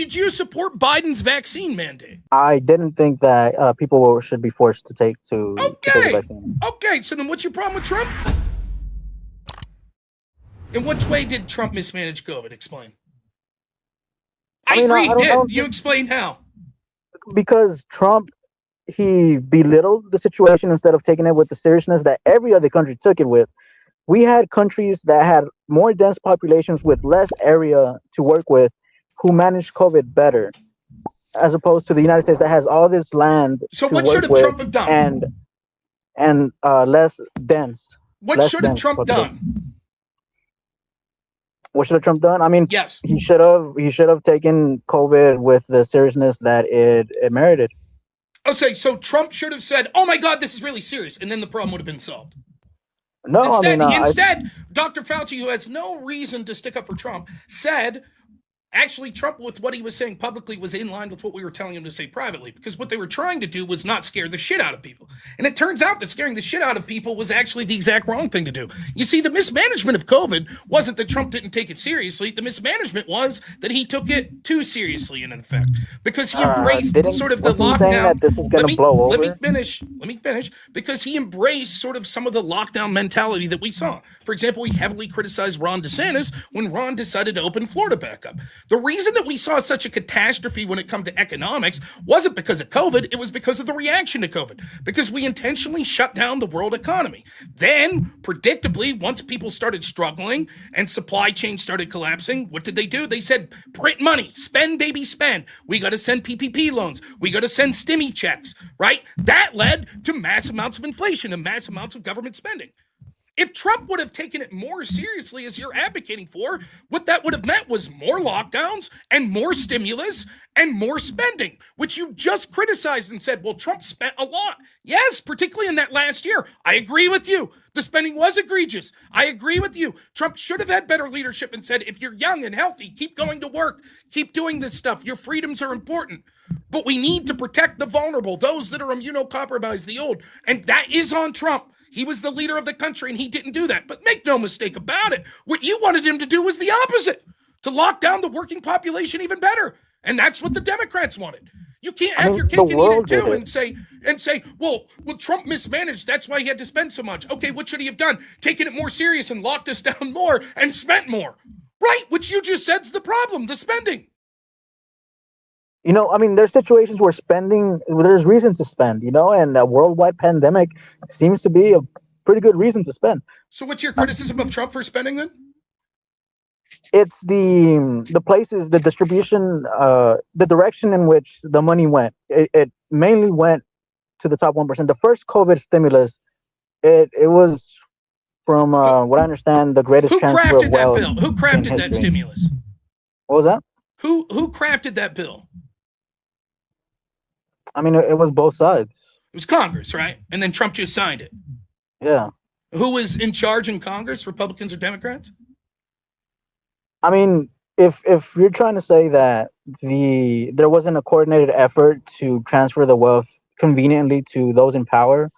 did you support Biden's vaccine mandate? I didn't think that people should be forced to take the vaccine. Okay. So then, what's your problem with Trump? In which way did Trump mismanage COVID? Explain. I agree, he did. You explain how. Because Trump, he belittled the situation instead of taking it with the seriousness that every other country took it with. We had countries that had more dense populations with less area to work with who managed COVID better, as opposed to the United States that has all this land. So what should have Trump have done? And less dense. What should have Trump done? What should have Trump done? I mean, yes, he should have taken COVID with the seriousness that it merited. Okay, so Trump should have said, "Oh my God, this is really serious," and then the problem would have been solved. No, instead, Dr. Fauci, who has no reason to stick up for Trump, said, actually, Trump, with what he was saying publicly, was in line with what we were telling him to say privately, because what they were trying to do was not scare the shit out of people. And it turns out that scaring the shit out of people was actually the exact wrong thing to do. You see, the mismanagement of COVID wasn't that Trump didn't take it seriously. The mismanagement was that he took it too seriously, in effect, because he embraced sort of the lockdown. This is going to blow over? Let me finish. Because he embraced sort of some of the lockdown mentality that we saw. For example, he heavily criticized Ron DeSantis when Ron decided to open Florida back up. The reason that we saw such a catastrophe when it comes to economics wasn't because of COVID, it was because of the reaction to COVID, because we intentionally shut down the world economy. Then, predictably, once people started struggling and supply chains started collapsing, what did they do? They said, print money, spend, baby, spend. We got to send PPP loans. We got to send stimmy checks, right? That led to mass amounts of inflation and mass amounts of government spending. If Trump would have taken it more seriously, as you're advocating for, what that would have meant was more lockdowns and more stimulus and more spending, which you just criticized and said, well, Trump spent a lot. Yes, particularly in that last year. I agree with you. The spending was egregious. I agree with you. Trump should have had better leadership and said, if you're young and healthy, keep going to work, keep doing this stuff. Your freedoms are important. But we need to protect the vulnerable, those that are immunocompromised, the old. And that is on Trump. He was the leader of the country, and he didn't do that. But make no mistake about it. What you wanted him to do was the opposite, to lock down the working population even better. And that's what the Democrats wanted. You can't have your cake and eat it too and say, well, Trump mismanaged. That's why he had to spend so much. Okay, what should he have done? Taken it more serious and locked us down more and spent more. Right, which you just said's the problem, the spending. You know, I mean, there's situations where there's reason to spend, and a worldwide pandemic seems to be a pretty good reason to spend. So what's your criticism of Trump for spending then? It's the places, the distribution, the direction in which the money went. It mainly went to the top 1%. The first COVID stimulus, it was, from what I understand, the greatest transfer of wealth. Who crafted that stimulus? What was that? Who crafted that bill? I mean, it was both sides. It was Congress, right? And then Trump just signed it. Yeah. Who was in charge in Congress, Republicans or Democrats? I mean, if you're trying to say that there wasn't a coordinated effort to transfer the wealth conveniently to those in power.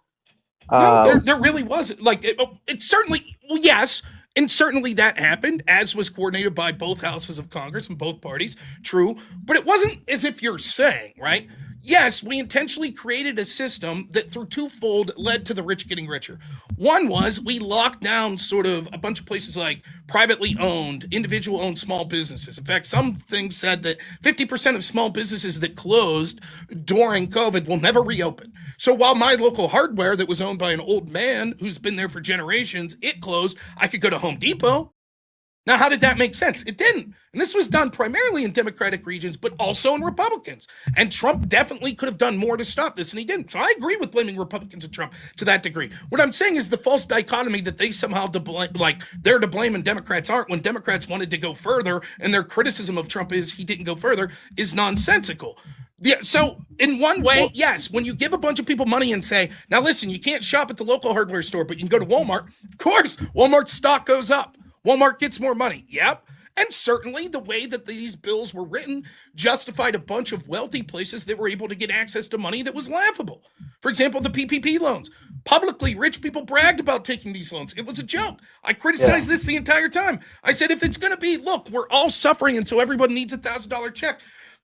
No, there really wasn't. Like, it certainly, well, yes, and certainly that happened, as was coordinated by both houses of Congress and both parties. True. But it wasn't as if you're saying, right? Yes, we intentionally created a system that through twofold led to the rich getting richer. One was we locked down sort of a bunch of places like privately owned, individual owned small businesses. In fact, some things said that 50% of small businesses that closed during COVID will never reopen. So while my local hardware that was owned by an old man who's been there for generations, it closed, I could go to Home Depot. Now, how did that make sense? It didn't. And this was done primarily in Democratic regions, but also in Republicans. And Trump definitely could have done more to stop this, and he didn't. So I agree with blaming Republicans and Trump to that degree. What I'm saying is the false dichotomy that they somehow they're to blame and Democrats aren't, when Democrats wanted to go further, and their criticism of Trump is he didn't go further, is nonsensical. Yeah, so in one way, yes, when you give a bunch of people money and say, now listen, you can't shop at the local hardware store, but you can go to Walmart. Of course, Walmart's stock goes up. Walmart gets more money. Yep. And certainly the way that these bills were written justified a bunch of wealthy places that were able to get access to money that was laughable. For example, the PPP loans. Publicly, rich people bragged about taking these loans. It was a joke. I criticized this the entire time. I said, if it's going to be, look, we're all suffering, and so everyone needs $1,000 check.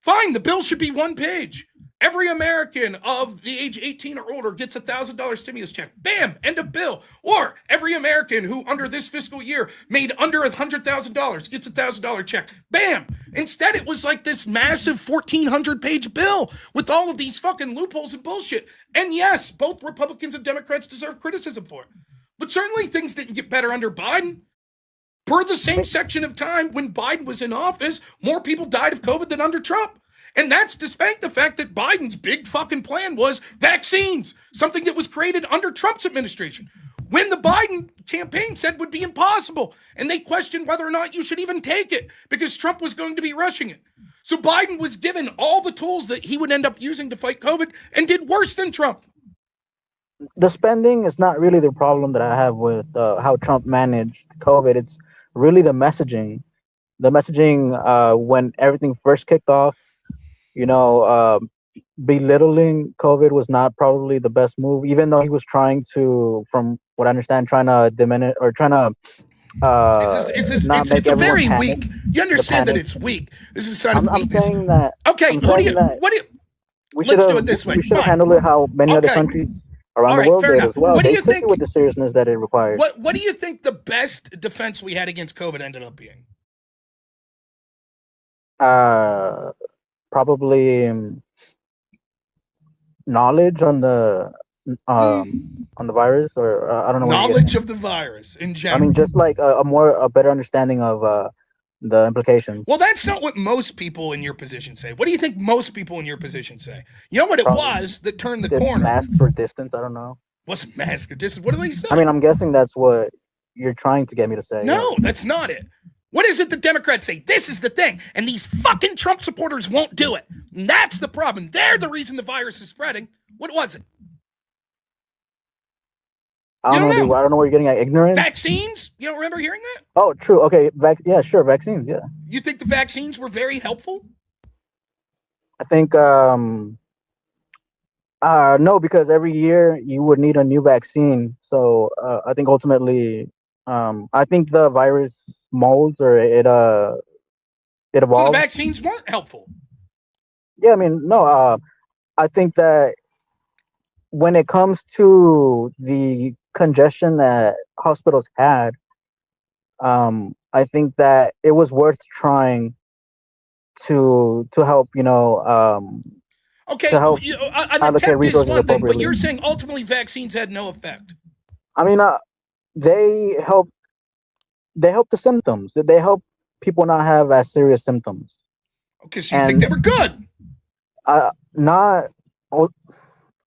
Fine, the bill should be one page. Every American of the age 18 or older gets a $1,000 stimulus check. Bam, end of bill. Or every American who under this fiscal year made under $100,000 gets a $1,000 check. Bam. Instead, it was like this massive 1,400-page bill with all of these fucking loopholes and bullshit. And yes, both Republicans and Democrats deserve criticism for it. But certainly things didn't get better under Biden. Per the same section of time when Biden was in office, more people died of COVID than under Trump. And that's despite the fact that Biden's big fucking plan was vaccines, something that was created under Trump's administration, when the Biden campaign said would be impossible. And they questioned whether or not you should even take it because Trump was going to be rushing it. So Biden was given all the tools that he would end up using to fight COVID and did worse than Trump. The spending is not really the problem that I have with how Trump managed COVID. It's really the messaging. The messaging when everything first kicked off, belittling COVID was not probably the best move, even though he was trying to, from what I understand, trying to diminish or trying to it's a very weak. You understand that it's weak. This is a sign of weakness. I'm saying that. Okay, let's do it this way. We should handle it how many other countries around the world did as well. What do you think with the seriousness that it requires? What do you think the best defense we had against COVID ended up being? Probably knowledge on the virus, or I don't know. Knowledge of the virus in general. I mean, just like a better understanding of the implications. Well, that's not what most people in your position say. What do you think most people in your position say? You know what it was that turned the corner? Masks or distance? I don't know. What's mask or distance? What do they say? I mean, I'm guessing that's what you're trying to get me to say. No, that's not it. What is it the Democrats say? This is the thing. And these fucking Trump supporters won't do it. And that's the problem. They're the reason the virus is spreading. What was it? I don't know where you're getting at. Ignorance? Vaccines? You don't remember hearing that? Oh, true. Okay. Yeah, sure. Vaccines. Yeah. You think the vaccines were very helpful? I think, no, because every year you would need a new vaccine. So I think ultimately, I think the virus molds or it evolves. So the vaccines weren't helpful. Yeah, I mean, no, I think that when it comes to the congestion that hospitals had, I think that it was worth trying to help, okay, to help an attempt is one thing, but you're saying ultimately vaccines had no effect. I mean, they help the symptoms. They help people not have as serious symptoms. Okay, so you think they were good? Not.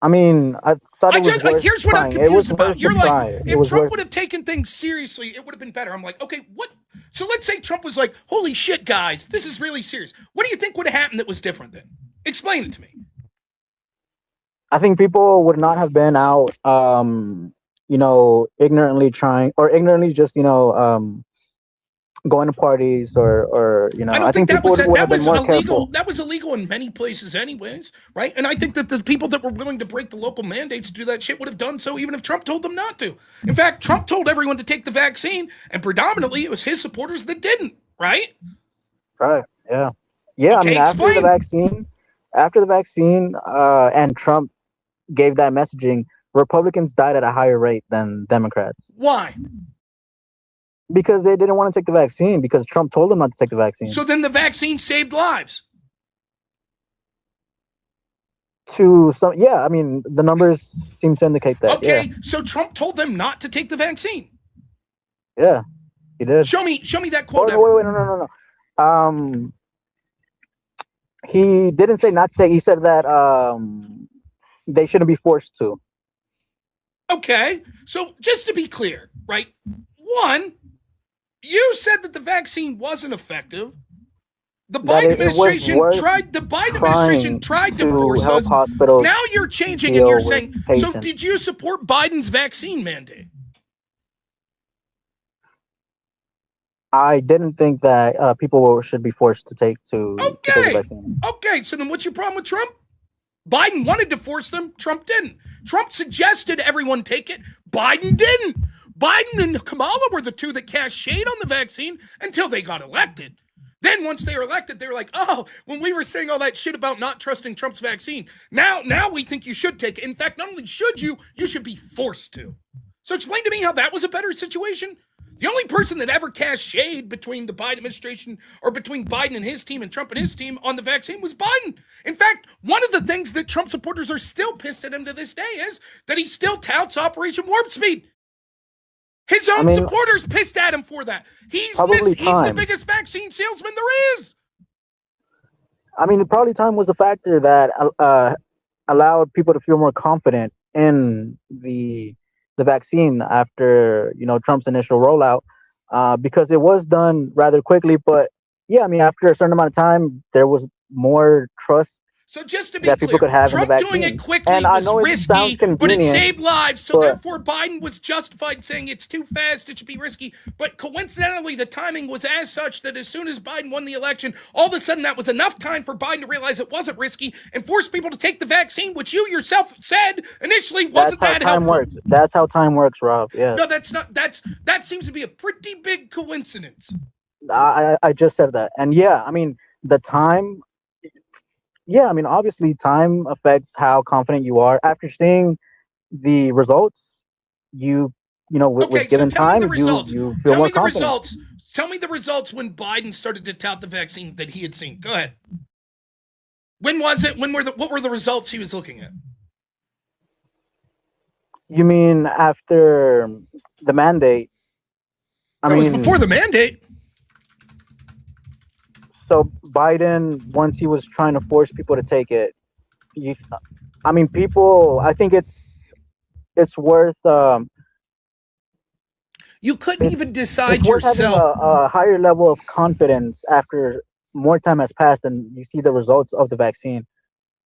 I mean, I thought it was worth here's what trying. I'm confused about. You're like, try. if Trump would have taken things seriously, it would have been better. I'm like, okay, what? So let's say Trump was like, holy shit, guys, this is really serious. What do you think would have happened that was different then? Explain it to me. I think people would not have been out, ignorantly trying, or ignorantly just, going to parties or I think people would have been more illegal. careful. That was illegal in many places anyways, right? And I think that the people that were willing to break the local mandates to do that shit would have done so even if Trump told them not to. In fact, Trump told everyone to take the vaccine, and predominantly it was his supporters that didn't, right? Right, yeah. Yeah, okay, I mean, after the vaccine and Trump gave that messaging, Republicans died at a higher rate than Democrats. Why? Because they didn't want to take the vaccine, because Trump told them not to take the vaccine. So then the vaccine saved lives. I mean, the numbers seem to indicate that. Okay, yeah. So Trump told them not to take the vaccine. Yeah, he did. Show me that quote. Wait, no. He didn't say not to take. He said that they shouldn't be forced to. Okay, so just to be clear, right? One, you said that the vaccine wasn't effective. The Biden administration tried to force us. Now you're changing and you're saying, so did you support Biden's vaccine mandate? I didn't think that people should be forced to take the vaccine. Okay, so then what's your problem with Trump? Biden wanted to force them. Trump didn't. Trump suggested everyone take it. Biden didn't. Biden and Kamala were the two that cast shade on the vaccine until they got elected. Then once they were elected, they were like, oh, when we were saying all that shit about not trusting Trump's vaccine, now we think you should take it. In fact, not only should you should be forced to. So explain to me how that was a better situation. The only person that ever cast shade between the Biden administration or between Biden and his team and Trump and his team on the vaccine was Biden. In fact, one of the things that Trump supporters are still pissed at him to this day is that he still touts Operation Warp Speed. His own supporters pissed at him for that. He's the biggest vaccine salesman there is. I mean, probably time was a factor that allowed people to feel more confident in the vaccine after, Trump's initial rollout, because it was done rather quickly. But yeah, I mean, after a certain amount of time, there was more trust. So just to be clear, Trump doing it quickly was risky, but it saved lives. So therefore, Biden was justified in saying it's too fast, it should be risky. But coincidentally, the timing was as such that as soon as Biden won the election, all of a sudden that was enough time for Biden to realize it wasn't risky and force people to take the vaccine, which you yourself said initially wasn't that helpful. That's how time works, Rob. Yeah. No, that's not. That seems to be a pretty big coincidence. I just said that, and yeah, I mean the time. Yeah, I mean, obviously, time affects how confident you are. After seeing the results, with given time, you feel more confident. Tell me the results when Biden started to tout the vaccine that he had seen. Go ahead. When was it? What were the results he was looking at? You mean after the mandate? It was before the mandate. So Biden, once he was trying to force people to take it, I think it's worth. You couldn't even decide yourself. Having a higher level of confidence after more time has passed and you see the results of the vaccine,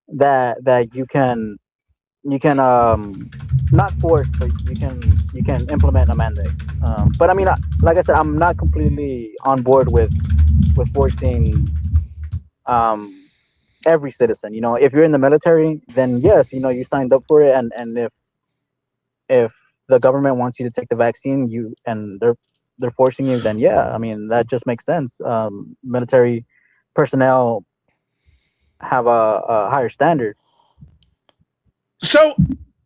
that you can not force, but you can implement a mandate. But I mean, like I said, I'm not completely on board with forcing every citizen. If you're in the military, then yes, you signed up for it, and if the government wants you to take the vaccine, and they're forcing you, then yeah, I mean that just makes sense. Military personnel have a higher standard. So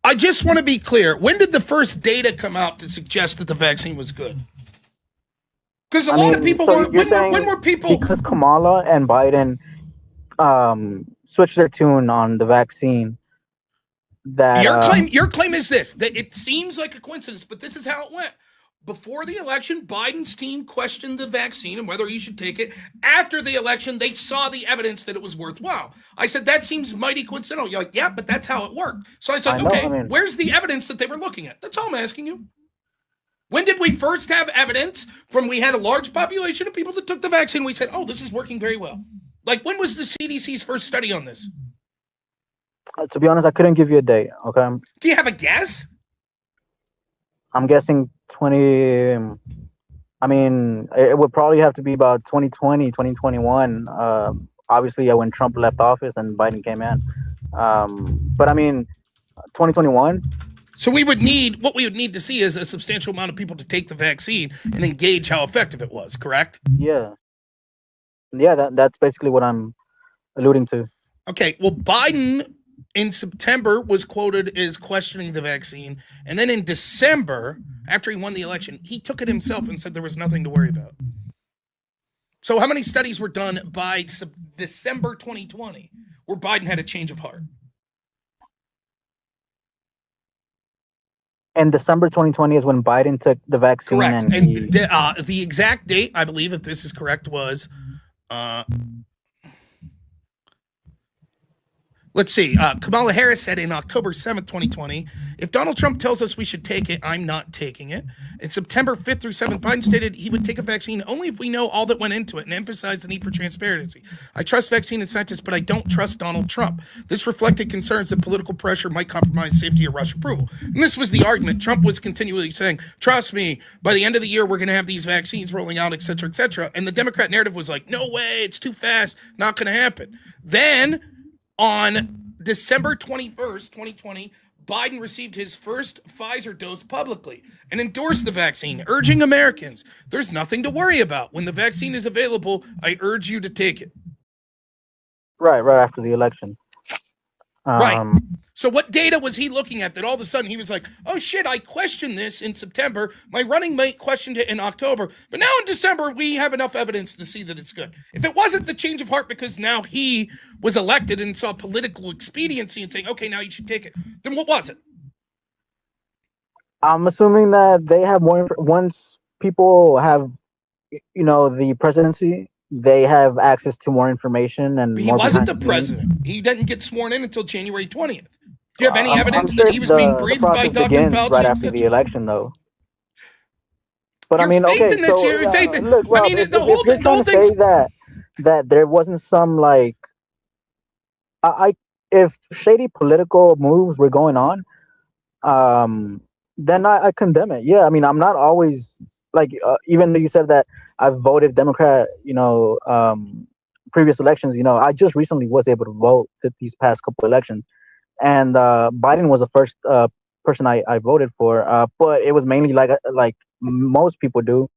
I just want to be clear. When did the first data come out to suggest that the vaccine was good? Because a lot of people when were people... Because Kamala and Biden switched their tune on the vaccine. That your claim is this, that it seems like a coincidence, but this is how it went. Before the election, Biden's team questioned the vaccine and whether he should take it. After the election, they saw the evidence that it was worthwhile. I said, that seems mighty coincidental. You're like, yeah, but that's how it worked. So I said, where's the evidence that they were looking at? That's all I'm asking you. When did we first have evidence from we had a large population of people that took the vaccine? We said, oh, this is working very well. Like, when was the CDC's first study on this? To be honest, I couldn't give you a date, okay? Do you have a guess? I'm guessing 20... I mean, it would probably have to be about 2020, 2021. Obviously, when Trump left office and Biden came in. But I mean, 2021... So what we would need to see is a substantial amount of people to take the vaccine and then gauge how effective it was, correct? Yeah. Yeah, that's basically what I'm alluding to. Okay, well, Biden in September was quoted as questioning the vaccine. And then in December, after he won the election, he took it himself and said there was nothing to worry about. So how many studies were done by December 2020 where Biden had a change of heart? And December 2020 is when Biden took the vaccine. Correct. And the exact date, I believe, if this is correct, was... let's see. Kamala Harris said in October 7th, 2020, if Donald Trump tells us we should take it, I'm not taking it. In September 5th through 7th, Biden stated he would take a vaccine only if we know all that went into it and emphasized the need for transparency. I trust vaccine and scientists, but I don't trust Donald Trump. This reflected concerns that political pressure might compromise safety or rush approval. And this was the argument. Trump was continually saying, trust me, by the end of the year, we're going to have these vaccines rolling out, et cetera, et cetera. And the Democrat narrative was like, no way, it's too fast, not going to happen. Then on December 21st, 2020, Biden received his first Pfizer dose publicly and endorsed the vaccine, urging Americans, there's nothing to worry about. When the vaccine is available, I urge you to take it. Right after the election. Right. So what data was he looking at that all of a sudden he was like, oh shit, I questioned this in September. My running mate questioned it in October. But now in December, we have enough evidence to see that it's good. If it wasn't the change of heart because now he was elected and saw political expediency and saying, okay, now you should take it, then what was it? I'm assuming that they have more, once people have, the presidency, they have access to more information and But he more wasn't the behind the president. scenes. He didn't get sworn in until January 20th. Do you have any I'm evidence sure that he was being the briefed by process Dr. begins Fauci? right after the election, though. But Your I mean, faith okay, in this, so your faith in, look, Rob, I mean, if the whole you're trying to say that there wasn't some like, if shady political moves were going on, then I condemn it. Yeah, I mean, I'm not always like, even though you said that I've voted Democrat, previous elections, I just recently was able to vote these past couple elections, and Biden was the first person I voted for, but it was mainly like most people do,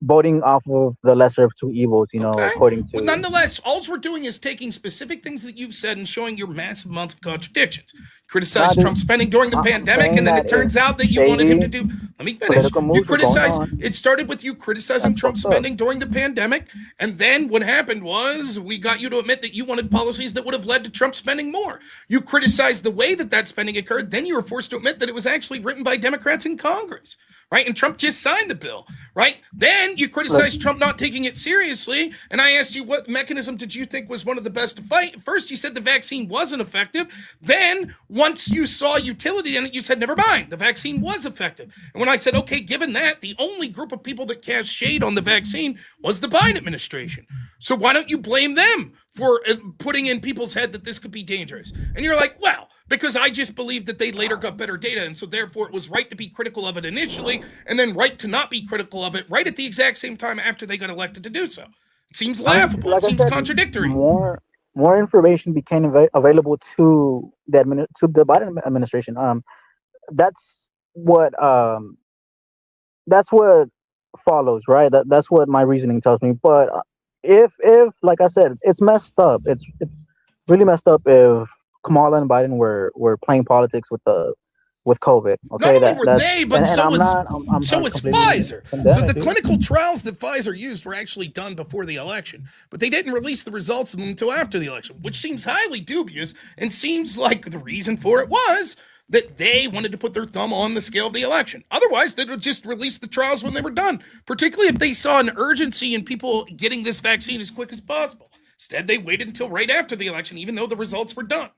voting off of the lesser of two evils, Okay. according to. But nonetheless, all we're doing is taking specific things that you've said and showing your massive amounts of contradictions. Criticize Trump's spending during the pandemic, and then it turns out that you wanted him to do. Let me finish. You criticize. It started with you criticizing Trump's spending during the pandemic, and then what happened was we got you to admit that you wanted policies that would have led to Trump spending more. You criticized the way that spending occurred. Then you were forced to admit that it was actually written by Democrats in Congress. Right? And Trump just signed the bill, right? Then you criticized Trump not taking it seriously. And I asked you, what mechanism did you think was one of the best to fight? First, you said the vaccine wasn't effective. Then, once you saw utility in it, you said, never mind, the vaccine was effective. And when I said, okay, given that, the only group of people that cast shade on the vaccine was the Biden administration. So why don't you blame them for putting in people's head that this could be dangerous? And you're like, well, because I just believed that they later got better data, and so therefore it was right to be critical of it initially, and then right to not be critical of it right at the exact same time after they got elected to do so. It seems laughable. It seems contradictory. More information became available to the Biden administration. That's what follows, right? That's what my reasoning tells me. But if like I said, it's messed up. It's really messed up if Kamala and Biden were playing politics with COVID. Okay, not only were they, but so was Pfizer. So the too. clinical trials that Pfizer used were actually done before the election, but they didn't release the results of them until after the election, which seems highly dubious and seems like the reason for it was that they wanted to put their thumb on the scale of the election. Otherwise, they would just release the trials when they were done, particularly if they saw an urgency in people getting this vaccine as quick as possible. Instead, they waited until right after the election, even though the results were done.